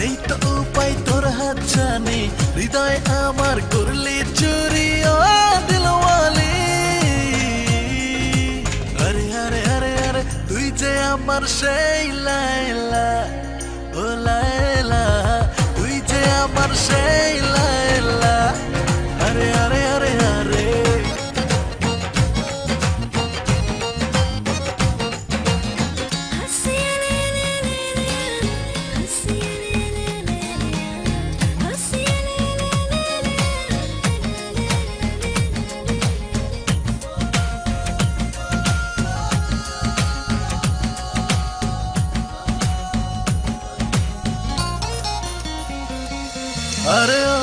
নেই তো উপায় তোর হাত জানে হৃদয় আমার করলি চুরি ও দিলওয়ালি আরে আরে আরে আরে তুই যে আমার সেই লাইলা ও লাইলা তুই যে আমার সেই লাইলা আরে আরে আরে আরে আরে ও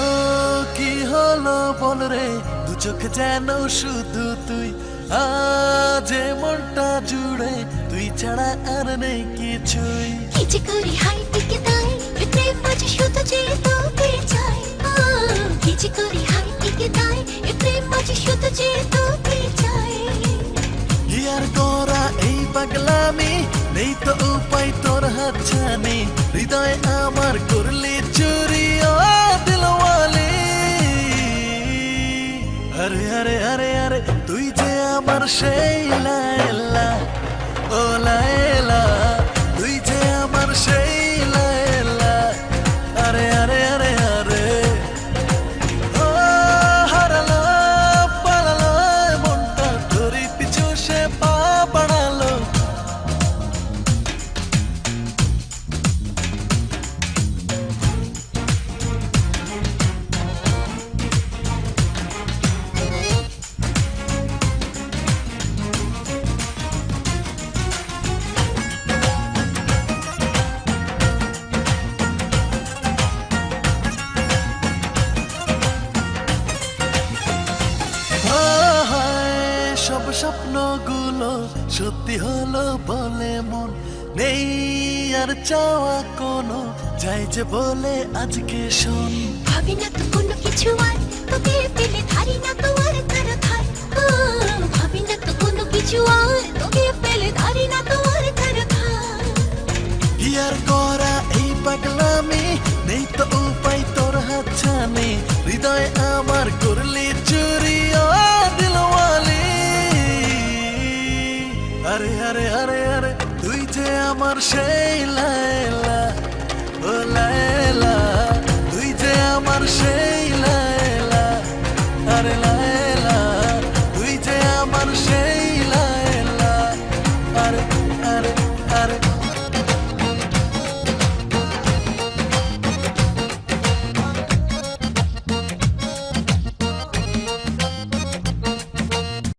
কি হলো বল রে দু চোখ যেন শুধু তুই আজ মনটা জুড়ে তুই ছাড়া আর নেই কিছুই কিছু করি হাই টিকে তাই এতে মাঝে শুধু যে তোকে চাই কিছু করি হাই টিকে তাই এতে মাঝে শুধু যে তোকে চাই ইয়ার করা এই পাগলামি নেই তো উপায় তোর হাত জানে হৃদয় আমার করলি চুরি ও দিলওয়ালি আরে আরে আরে আরে তুই যে আমার সেই লাইলা ও লাইলা তুই যে আমার সেই লাইলা আরে আরে আরে আরে ও হারালো পালালো মনটা তোরই পিছু সে পা বাড়ালো সব স্বপ্নগুলো সত্যি হলো বলে মন নেই আর চাওয়া কোনো যাই যে বলে আজকে শোন ভাবি না তো কোনো কিছু আর তোকে পেলে ধারি না তো আর কারো ধার ভাবি না তো কোনো কিছু আর তোকে পেলে ধারি না তো আর কারো ধার ইয়ার করা এই পাগলামি নেই তো উপায় তোর হাত জানে হৃদয় আমার করলি চুরি ও দিলওয়ালি আরে আরে আরে আরে তুই যে আমার সেই